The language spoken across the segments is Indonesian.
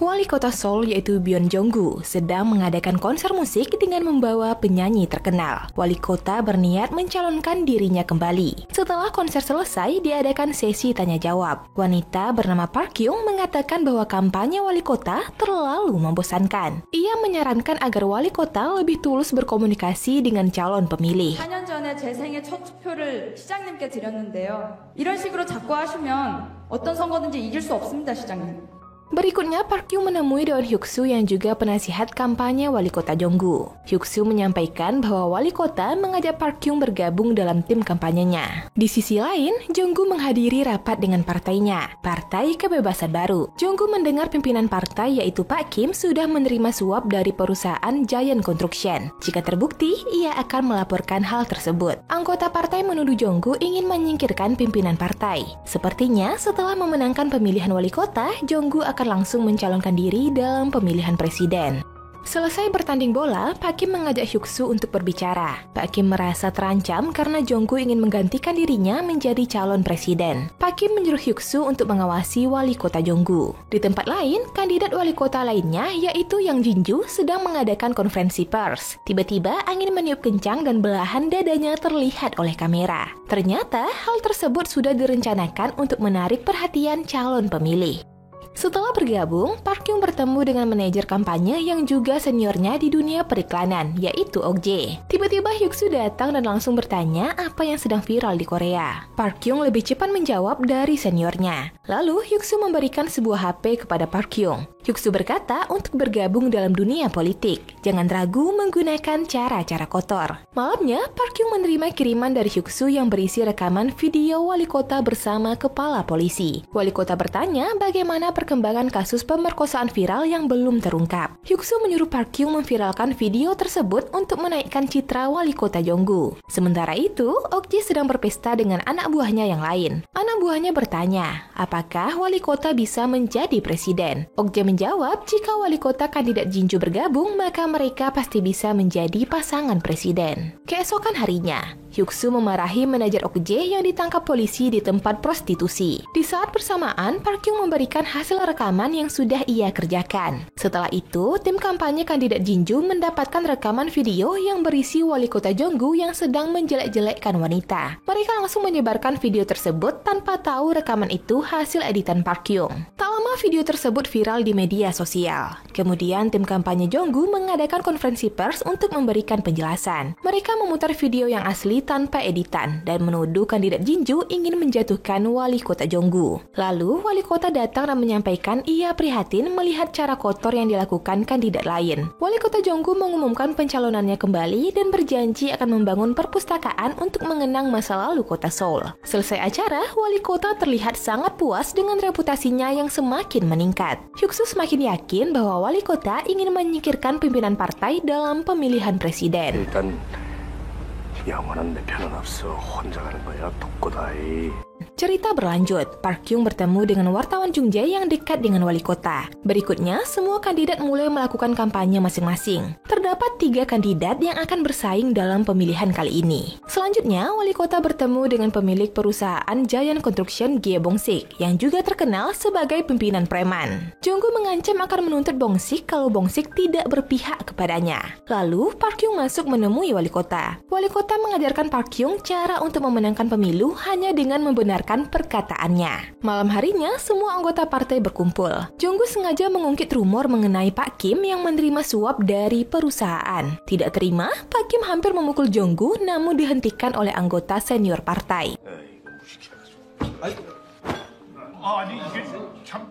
Wali kota Seoul yaitu Byun Jong-gu sedang mengadakan konser musik dengan membawa penyanyi terkenal. Wali kota berniat mencalonkan dirinya kembali. Setelah konser selesai, diadakan sesi tanya jawab. Wanita bernama Park Kyung mengatakan bahwa kampanye wali kota terlalu membosankan. Ia menyarankan agar wali kota lebih tulus berkomunikasi dengan calon pemilih. 4년 전에 제 생애 첫 투표를 시장님께 드렸는데요. 이런 식으로 자꾸 하시면 어떤 선거든지 이길 수 없습니다, 시장님. Berikutnya, Park Kyung menemui Dewan Hyuk-soo yang juga penasihat kampanye wali kota Jong-gu. Hyuk-soo menyampaikan bahwa wali kota mengajak Park Kyung bergabung dalam tim kampanyenya. Di sisi lain, Jong-gu menghadiri rapat dengan partainya, Partai Kebebasan Baru. Jong-gu mendengar pimpinan partai yaitu Pak Kim sudah menerima suap dari perusahaan Giant Construction. Jika terbukti, ia akan melaporkan hal tersebut. Anggota partai menuduh Jong-gu ingin menyingkirkan pimpinan partai. Sepertinya, setelah memenangkan pemilihan wali kota, Jong-gu akan langsung mencalonkan diri dalam pemilihan presiden. Selesai bertanding bola, Pak Kim mengajak Hyuk-soo untuk berbicara. Pak Kim merasa terancam karena Jong-gu ingin menggantikan dirinya menjadi calon presiden. Pak Kim menyuruh Hyuk-soo untuk mengawasi wali kota Jong-gu. Di tempat lain, kandidat wali kota lainnya yaitu Yang Jin-ju sedang mengadakan konferensi pers. Tiba-tiba angin meniup kencang dan belahan dadanya terlihat oleh kamera. Ternyata hal tersebut sudah direncanakan untuk menarik perhatian calon pemilih. Setelah bergabung, Park Kyung bertemu dengan manajer kampanye yang juga seniornya di dunia periklanan, yaitu Ok Jae. Tiba-tiba Hyuk-soo datang dan langsung bertanya apa yang sedang viral di Korea. Park Kyung lebih cepat menjawab dari seniornya. Lalu Hyuk-soo memberikan sebuah HP kepada Park Kyung. Hyuk-soo berkata untuk bergabung dalam dunia politik. Jangan ragu menggunakan cara-cara kotor. Malamnya, Park Kyung menerima kiriman dari Hyuk-soo yang berisi rekaman video wali kota bersama kepala polisi. Wali kota bertanya bagaimana perkembangan kasus pemerkosaan viral yang belum terungkap. Hyuk-soo menyuruh Park Kyung memviralkan video tersebut untuk menaikkan citra wali kota Jong-gu. Sementara itu, Ok Jae sedang berpesta dengan anak buahnya yang lain. Anak buahnya bertanya, apakah wali kota bisa menjadi presiden? Ok Jae menjawab, jika wali kota kandidat Jinju bergabung, maka mereka pasti bisa menjadi pasangan presiden. Keesokan harinya, Hyuk-soo memarahi manajer Ok Jae yang ditangkap polisi di tempat prostitusi. Di saat bersamaan, Park Kyung memberikan hasil rekaman yang sudah ia kerjakan. Setelah itu, tim kampanye kandidat Jinju mendapatkan rekaman video yang berisi wali kota Jong-gu yang sedang menjelek-jelekkan wanita. Mereka langsung menyebarkan video tersebut tanpa tahu rekaman itu hasil editan Park Kyung. Tak lama video tersebut viral di media sosial. Kemudian tim kampanye Jong-gu mengadakan konferensi pers untuk memberikan penjelasan. Mereka memutar video yang asli tanpa editan dan menuduh kandidat Jinju ingin menjatuhkan wali kota Jong-gu. Lalu, wali kota datang dan menyampaikan ia prihatin melihat cara kotor yang dilakukan kandidat lain. Wali kota Jong-gu mengumumkan pencalonannya kembali dan berjanji akan membangun perpustakaan untuk mengenang masa lalu kota Seoul. Selesai acara, wali kota terlihat sangat puas dengan reputasinya yang semakin meningkat. Hyuk-soo semakin yakin bahwa wali kota ingin menyingkirkan pimpinan partai dalam pemilihan presiden. 영원한 내 편은 없어. 혼자 가는 거야. 독고다이. Cerita berlanjut, Park Kyung bertemu dengan wartawan Jung Jae yang dekat dengan wali kota. Berikutnya, semua kandidat mulai melakukan kampanye masing-masing. Terdapat 3 kandidat yang akan bersaing dalam pemilihan kali ini. Selanjutnya, wali kota bertemu dengan pemilik perusahaan Giant Construction Gie Bong-sik yang juga terkenal sebagai pimpinan preman. Jong-gu mengancam akan menuntut Bong-sik kalau Bong-sik tidak berpihak kepadanya. Lalu, Park Kyung masuk menemui wali kota. Wali kota mengajarkan Park Kyung cara untuk memenangkan pemilu hanya dengan membenarkan perkataannya. Malam harinya, semua anggota partai berkumpul. Jong-gu sengaja mengungkit rumor mengenai Pak Kim yang menerima suap dari perusahaan. Tidak terima, Pak Kim hampir memukul Jong-gu namun dihentikan oleh anggota senior partai. 아니 이게 참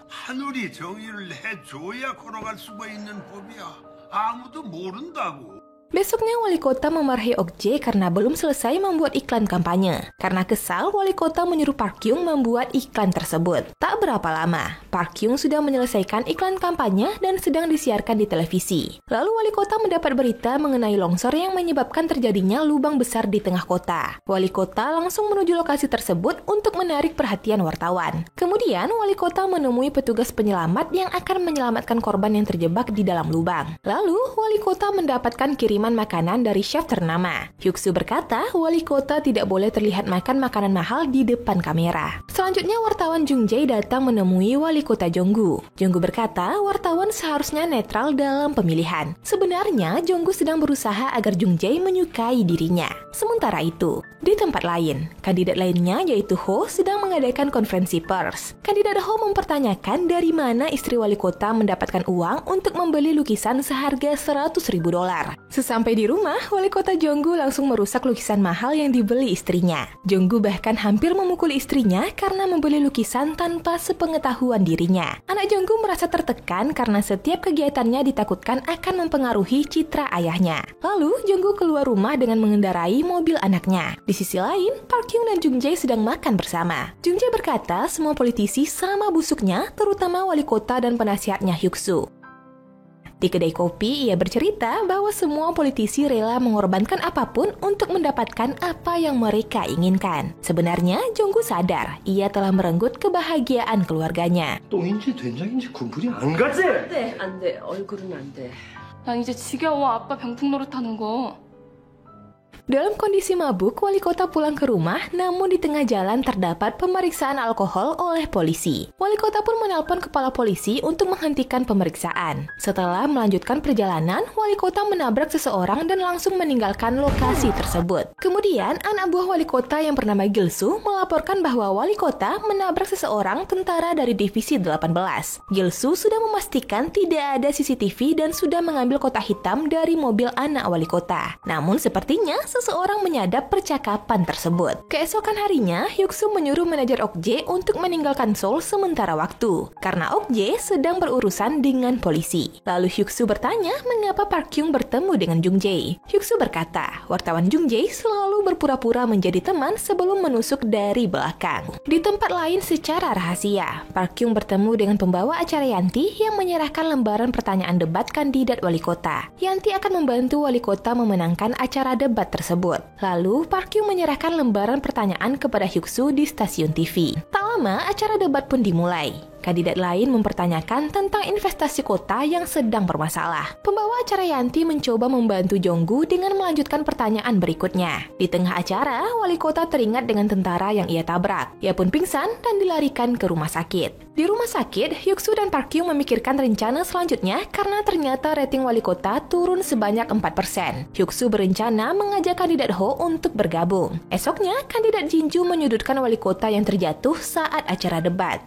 하늘이 정의를 해줘야 걸어갈 수가 있는 법이야. 아무도 모른다고. Besoknya wali kota memarahi Ok Jae karena belum selesai membuat iklan kampanye. Karena kesal, wali kota menyuruh Park Kyung membuat iklan tersebut. Tak berapa lama, Park Kyung sudah menyelesaikan iklan kampanye dan sedang disiarkan di televisi. Lalu wali kota mendapat berita mengenai longsor yang menyebabkan terjadinya lubang besar di tengah kota. Wali kota langsung menuju lokasi tersebut untuk menarik perhatian wartawan. Kemudian, wali kota menemui petugas penyelamat yang akan menyelamatkan korban yang terjebak di dalam lubang. Lalu, wali kota mendapatkan kiriman kiriman makanan dari chef ternama. Hyuk-soo berkata, wali kota tidak boleh terlihat makan makanan mahal di depan kamera. Selanjutnya, wartawan Jung Jae datang menemui wali kota Jonggu. Jonggu berkata, wartawan seharusnya netral dalam pemilihan. Sebenarnya, Jonggu sedang berusaha agar Jung Jae menyukai dirinya. Sementara itu, di tempat lain, kandidat lainnya yaitu Ho sedang mengadakan konferensi pers. Kandidat Ho mempertanyakan dari mana istri wali kota mendapatkan uang untuk membeli lukisan seharga $100.000. Sesampai di rumah, wali kota Jonggu langsung merusak lukisan mahal yang dibeli istrinya. Jonggu bahkan hampir memukuli istrinya karena membeli lukisan tanpa sepengetahuan dirinya. Anak Jonggu merasa tertekan karena setiap kegiatannya ditakutkan akan mempengaruhi citra ayahnya. Lalu, Jonggu keluar rumah dengan mengendarai mobil anaknya. Di sisi lain, Park Hyung dan Jung Jae sedang makan bersama. Jung Jae berkata semua politisi sama busuknya, terutama wali kota dan penasihatnya Hyuk-soo. Di kedai kopi, ia bercerita bahwa semua politisi rela mengorbankan apapun untuk mendapatkan apa yang mereka inginkan. Sebenarnya, Jonggu sadar ia telah merenggut kebahagiaan keluarganya. 똥인지 된장인지 구분이 안 가지? 안 돼. 얼굴은 안 돼. 난 이제 지겨워. 아빠 병풍 노릇하는 거. Dalam kondisi mabuk, wali kota pulang ke rumah, namun di tengah jalan terdapat pemeriksaan alkohol oleh polisi. Wali kota pun menelpon kepala polisi untuk menghentikan pemeriksaan. Setelah melanjutkan perjalanan, wali kota menabrak seseorang dan langsung meninggalkan lokasi tersebut. Kemudian, anak buah wali kota yang bernama Gil-soo melaporkan bahwa wali kota menabrak seseorang tentara dari Divisi 18. Gil-soo sudah memastikan tidak ada CCTV dan sudah mengambil kotak hitam dari mobil anak wali kota. Namun sepertinya seseorang menyadap percakapan tersebut. Keesokan harinya, Hyuk-soo menyuruh manajer Ok-jae untuk meninggalkan Seoul sementara waktu, karena Ok-jae sedang berurusan dengan polisi. Lalu Hyuk-soo bertanya mengapa Park Hyung bertemu dengan Jung Jae. Hyuk-soo berkata, wartawan Jung Jae selalu berpura-pura menjadi teman sebelum menusuk dari belakang. Di tempat lain secara rahasia, Park Hyung bertemu dengan pembawa acara Yanti yang menyerahkan lembaran pertanyaan debat kandidat wali kota. Yanti akan membantu wali kota memenangkan acara debat tersebut. Lalu, Park Hyung menyerahkan lembaran pertanyaan kepada Hyuk-soo di stasiun TV. Tak lama, acara debat pun dimulai. Kandidat lain mempertanyakan tentang investasi kota yang sedang bermasalah. Pembawa acara Yanti mencoba membantu Jonggu dengan melanjutkan pertanyaan berikutnya. Di tengah acara, wali kota teringat dengan tentara yang ia tabrak. Ia pun pingsan dan dilarikan ke rumah sakit. Di rumah sakit, Hyuk-soo dan Park Hyung memikirkan rencana selanjutnya karena ternyata rating wali kota turun sebanyak 4%. Hyuk-soo berencana mengajak kandidat Ho untuk bergabung. Esoknya, kandidat Jinju menyudutkan wali kota yang terjatuh saat acara debat.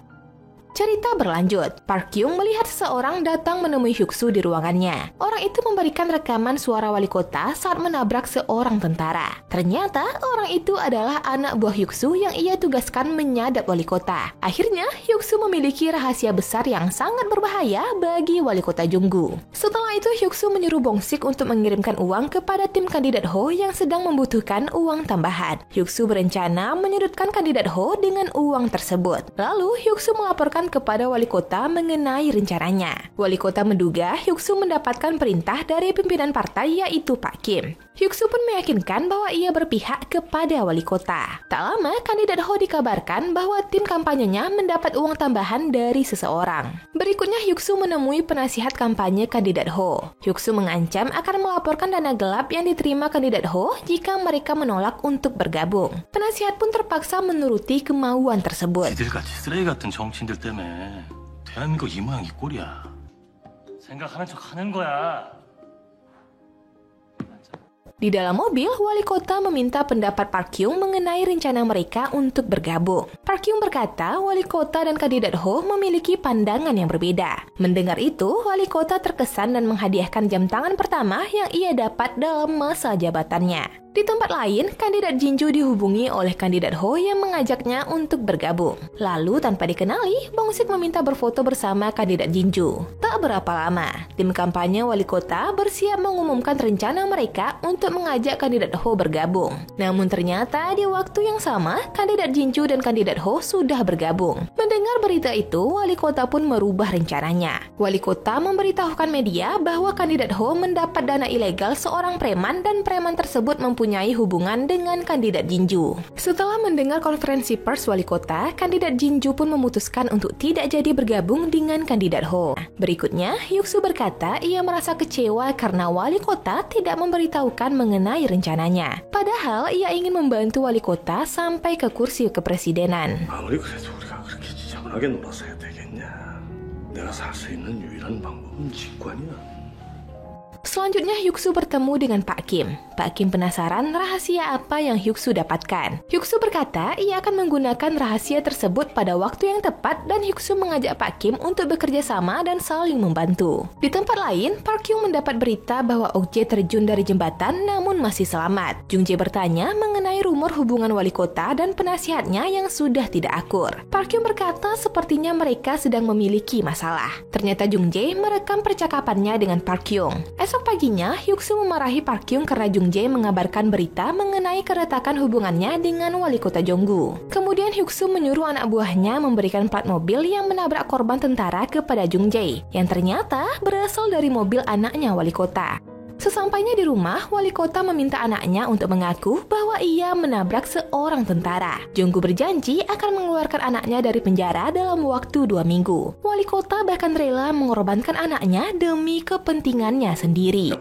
Cerita berlanjut, Park Hyung melihat seseorang datang menemui Hyuk-soo di ruangannya. Orang itu memberikan rekaman suara wali kota saat menabrak seorang tentara. Ternyata orang itu adalah anak buah Hyuk-soo yang ia tugaskan menyadap wali kota. Akhirnya, Hyuk-soo memiliki rahasia besar yang sangat berbahaya bagi wali kota Jonggu. Setelah itu, Hyuk-soo menyuruh Bong-sik untuk mengirimkan uang kepada tim kandidat Ho yang sedang membutuhkan uang tambahan. Hyuk-soo berencana menyudutkan kandidat Ho dengan uang tersebut. Lalu, Hyuk-soo melaporkan kepada wali kota mengenai rencananya. Wali kota menduga Hyuk-soo mendapatkan perintah dari pimpinan partai yaitu Pak Kim. Hyuk-soo pun meyakinkan bahwa ia berpihak kepada wali kota. Tak lama, kandidat Ho dikabarkan bahwa tim kampanyenya mendapat uang tambahan dari seseorang. Berikutnya, Hyuk-soo menemui penasihat kampanye kandidat Ho. Hyuk-soo mengancam akan melaporkan dana gelap yang diterima kandidat Ho jika mereka menolak untuk bergabung. Penasihat pun terpaksa menuruti kemauan tersebut. 니들같이 쓰레기 같은 정치인들 때문에 대한민국 이 모양 이 꼴이야. 생각하는 척 하는 거야. Di dalam mobil, wali kota meminta pendapat Park Hyung mengenai rencana mereka untuk bergabung. Park Hyung berkata, wali kota dan kandidat Ho memiliki pandangan yang berbeda. Mendengar itu, wali kota terkesan dan menghadiahkan jam tangan pertama yang ia dapat dalam masa jabatannya. Di tempat lain, kandidat Jinju dihubungi oleh kandidat Ho yang mengajaknya untuk bergabung. Lalu, tanpa dikenali, Bong-sik meminta berfoto bersama kandidat Jinju. Tak berapa lama, tim kampanye wali kota bersiap mengumumkan rencana mereka untuk mengajak kandidat Ho bergabung. Namun ternyata di waktu yang sama, kandidat Jinju dan kandidat Ho sudah bergabung. Mendengar berita itu, wali kota pun merubah rencananya. Wali kota memberitahukan media bahwa kandidat Ho mendapat dana ilegal seorang preman dan preman tersebut mempunyai mempunyai hubungan dengan kandidat Jinju. Setelah mendengar konferensi pers wali kota, kandidat Jinju pun memutuskan untuk tidak jadi bergabung dengan kandidat Ho. Berikutnya, Hyuk-soo berkata ia merasa kecewa karena wali kota tidak memberitahukan mengenai rencananya. Padahal ia ingin membantu wali kota sampai ke kursi kepresidenan. 아무리 그래도 우리가 그렇게 지저분하게 놀아서 해야 되겠냐. 내가 살 수 있는 유일한 방법은 직관이야. Selanjutnya Hyuk-soo bertemu dengan Pak Kim. Pak Kim penasaran rahasia apa yang Hyuk-soo dapatkan. Hyuk-soo berkata ia akan menggunakan rahasia tersebut pada waktu yang tepat dan Hyuk-soo mengajak Pak Kim untuk bekerja sama dan saling membantu. Di tempat lain, Park Hyung mendapat berita bahwa Ok-jae terjun dari jembatan namun masih selamat. Jung-jae bertanya mengenai rumor hubungan wali kota dan penasihatnya yang sudah tidak akur. Park Hyung berkata sepertinya mereka sedang memiliki masalah. Ternyata Jung-jae merekam percakapannya dengan Park Hyung. Esok paginya, Hyuk-soo memarahi Park Hyung karena Jung-jae mengabarkan berita mengenai keretakan hubungannya dengan wali kota Jonggu. Kemudian Hyuk-soo menyuruh anak buahnya memberikan plat mobil yang menabrak korban tentara kepada Jung-jae, yang ternyata berasal dari mobil anaknya wali kota. Sesampainya di rumah, wali kota meminta anaknya untuk mengaku bahwa ia menabrak seorang tentara. Jonggu berjanji akan mengeluarkan anaknya dari penjara dalam waktu 2 minggu. Wali kota bahkan rela mengorbankan anaknya demi kepentingannya sendiri.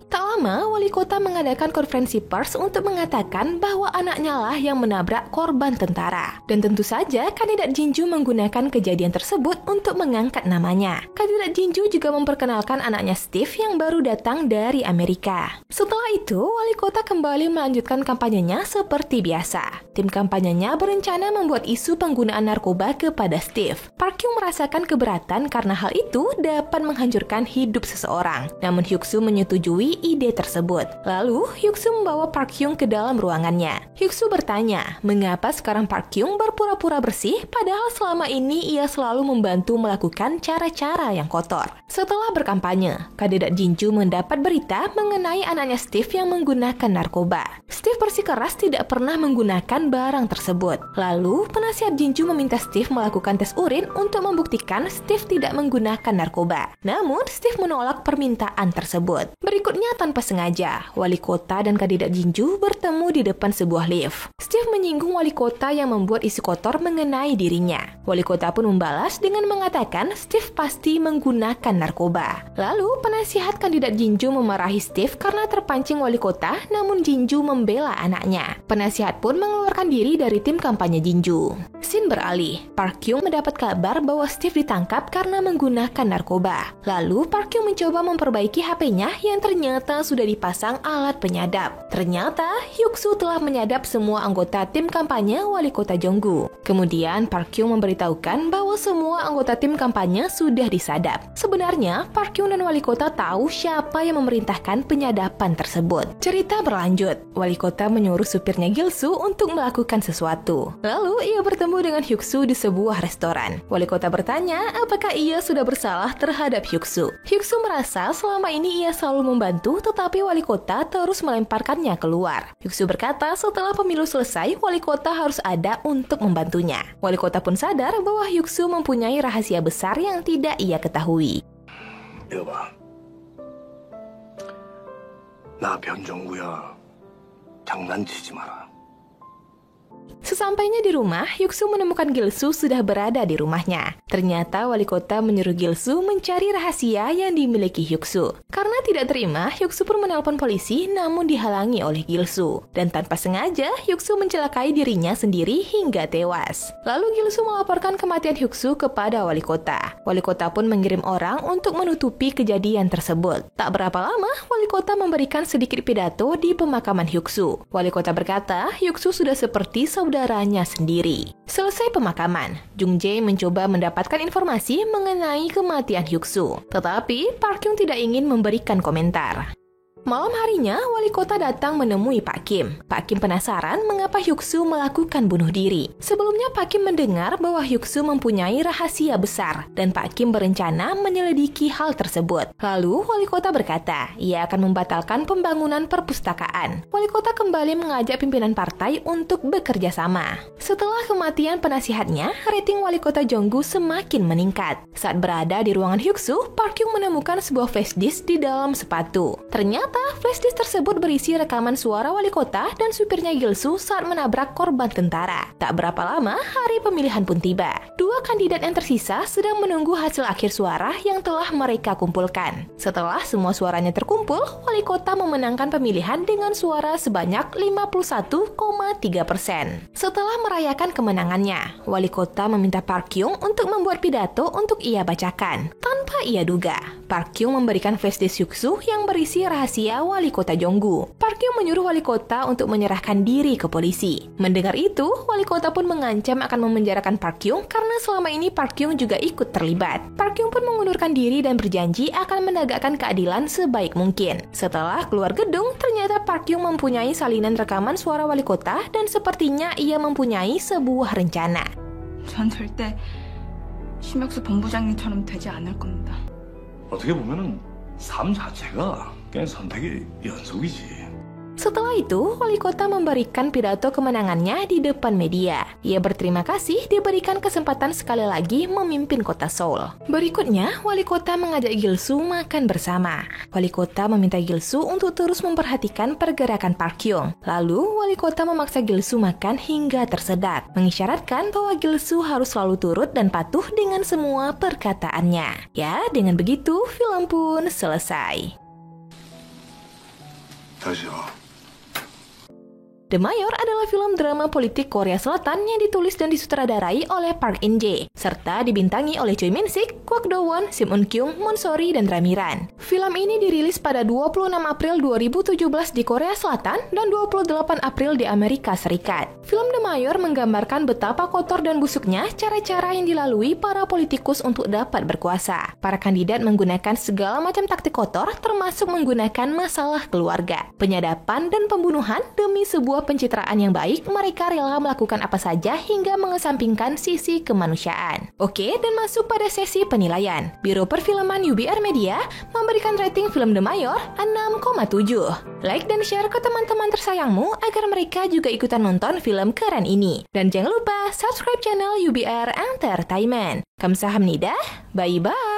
Tak lama, wali kota mengadakan konferensi pers untuk mengatakan bahwa anaknya lah yang menabrak korban tentara. Dan tentu saja, kandidat Jinju menggunakan kejadian tersebut untuk mengangkat namanya. Kandidat Jinju juga memperkenalkan anaknya Steve yang baru datang dari Amerika. Setelah itu, wali kota kembali melanjutkan kampanyenya seperti biasa. Tim kampanyenya berencana membuat isu penggunaan narkoba kepada Steve. Park Hyung merasakan keberatan karena hal itu dapat menghancurkan hidup seseorang. Namun Hyuk-soo menyetujui ide tersebut. Lalu, Hyuk-soo membawa Park Hyung ke dalam ruangannya. Hyuk-soo bertanya, mengapa sekarang Park Hyung berpura-pura bersih padahal selama ini ia selalu membantu melakukan cara-cara yang kotor. Setelah berkampanye, kandidat Jinju mendapat berita mengenai anaknya Steve yang menggunakan narkoba. Steve bersikeras tidak pernah menggunakan barang tersebut. Lalu, penasihat Jinju meminta Steve melakukan tes urin untuk membuktikan Steve tidak menggunakan narkoba. Namun, Steve menolak permintaan tersebut. Berikutnya, tanpa sengaja, wali kota dan kandidat Jinju bertemu di depan sebuah lift. Steve menyinggung wali kota yang membuat isu kotor mengenai dirinya. Wali kota pun membalas dengan mengatakan Steve pasti menggunakan narkoba. Lalu, penasihat kandidat Jinju memarahi Steve karena terpancing wali kota, namun Jinju membela anaknya. Penasihat pun mengeluarkan diri dari tim kampanye Jinju. Scene beralih. Park Hyung mendapat kabar bahwa Steve ditangkap karena menggunakan narkoba. Lalu, Park Hyung mencoba memperbaiki HP-nya yang ternyata sudah dipasang alat penyadap. Ternyata, Hyuk-soo telah menyadap semua anggota tim kampanye wali kota Jonggu. Kemudian, Park Hyung memberitahukan bahwa semua anggota tim kampanye sudah disadap. Sebenarnya, Park Hyung dan wali kota tahu siapa yang memerintahkan penyadapan tersebut. Cerita berlanjut. Wali kota menyuruh supirnya Gil-soo untuk melakukan sesuatu. Lalu, ia bertemu dengan Hyuk-soo di sebuah restoran. Wali kota bertanya apakah ia sudah bersalah terhadap Hyuk-soo. Hyuk-soo merasa selama ini ia selalu membantu, tetapi wali kota terus melemparkannya keluar. Hyuk-soo berkata setelah pemilu selesai, wali kota harus ada untuk membantunya. Wali kota pun sadar bahwa Hyuk-soo mempunyai rahasia besar yang tidak ia ketahui. 여봐, 나 변정구야. 장난치지 마라. Sesampainya di rumah, Hyuk-soo menemukan Gil-soo sudah berada di rumahnya. Ternyata wali kota menyuruh Gil-soo mencari rahasia yang dimiliki Hyuk-soo. Karena tidak terima, Hyuk-soo pun menelpon polisi namun dihalangi oleh Gil-soo. Dan tanpa sengaja, Hyuk-soo mencelakai dirinya sendiri hingga tewas. Lalu Gil-soo melaporkan kematian Hyuk-soo kepada wali kota. Wali kota pun mengirim orang untuk menutupi kejadian tersebut. Tak berapa lama, wali kota memberikan sedikit pidato di pemakaman Hyuk-soo. Wali kota berkata, Hyuk-soo sudah seperti saudaranya sendiri. Selesai pemakaman, Jung-jae mencoba mendapatkan informasi mengenai kematian Hyuk-soo. Tetapi, Park Hyung tidak ingin memberikan komentar. Malam harinya, wali kota datang menemui Pak Kim. Pak Kim penasaran mengapa Hyuk-soo melakukan bunuh diri. Sebelumnya, Pak Kim mendengar bahwa Hyuk-soo mempunyai rahasia besar, dan Pak Kim berencana menyelidiki hal tersebut. Lalu, wali kota berkata, ia akan membatalkan pembangunan perpustakaan. Wali kota kembali mengajak pimpinan partai untuk bekerja sama. Setelah kematian penasihatnya, rating wali kota Jeonggu semakin meningkat. Saat berada di ruangan Hyuk-soo, Park Kyung menemukan sebuah flash disk di dalam sepatu. Ternyata, flash disk tersebut berisi rekaman suara wali kota dan supirnya Gil-soo saat menabrak korban tentara. Tak berapa lama, hari pemilihan pun tiba. Dua kandidat yang tersisa sedang menunggu hasil akhir suara yang telah mereka kumpulkan. Setelah semua suaranya terkumpul, wali kota memenangkan pemilihan dengan suara sebanyak 51,3%. Setelah merayakan kemenangannya, wali kota meminta Park Kyung untuk membuat pidato untuk ia bacakan. Tanpa ia duga, Park Kyung memberikan flash disk Hyuk-soo yang berisi rahasia wali kota Jeonggu. Park Kyung menyuruh wali kota untuk menyerahkan diri ke polisi. Mendengar itu, wali kota pun mengancam akan memenjarakan Park Kyung karena selama ini Park Kyung juga ikut terlibat. Park Kyung pun mengundurkan diri dan berjanji akan menegakkan keadilan sebaik mungkin. Setelah keluar gedung, ternyata Park Kyung mempunyai salinan rekaman suara wali kota dan sepertinya ia mempunyai sebuah rencana. 전 절대 심혁수 본부장님처럼 되지 않을 겁니다. 어떻게 보면은 삶 자체가 그냥 선택의 연속이지. Setelah itu, wali kota memberikan pidato kemenangannya di depan media. Ia berterima kasih diberikan kesempatan sekali lagi memimpin kota Seoul. Berikutnya, wali kota mengajak Gil-soo makan bersama. Wali kota meminta Gil-soo untuk terus memperhatikan pergerakan Park Kyung. Lalu, wali kota memaksa Gil-soo makan hingga tersedak, mengisyaratkan bahwa Gil-soo harus selalu turut dan patuh dengan semua perkataannya. Ya, dengan begitu, film pun selesai. 다시요. The Mayor adalah film drama politik Korea Selatan yang ditulis dan disutradarai oleh Park In-jae, serta dibintangi oleh Choi Min-sik, Kwak Do-won, Sim Eun-kyung, Moon So-ri, dan Ramiran. Film ini dirilis pada 26 April 2017 di Korea Selatan dan 28 April di Amerika Serikat. Film The Mayor menggambarkan betapa kotor dan busuknya cara-cara yang dilalui para politikus untuk dapat berkuasa. Para kandidat menggunakan segala macam taktik kotor, termasuk menggunakan masalah keluarga, penyadapan, dan pembunuhan demi sebuah pencitraan yang baik. Mereka rela melakukan apa saja hingga mengesampingkan sisi kemanusiaan. Oke, dan masuk pada sesi penilaian. Biro Perfilman UBR Media memberikan rating film The Mayor 6,7. Like dan share ke teman-teman tersayangmu agar mereka juga ikutan nonton film keren ini. Dan jangan lupa subscribe channel UBR Entertainment. Kamsahamnida, bye-bye.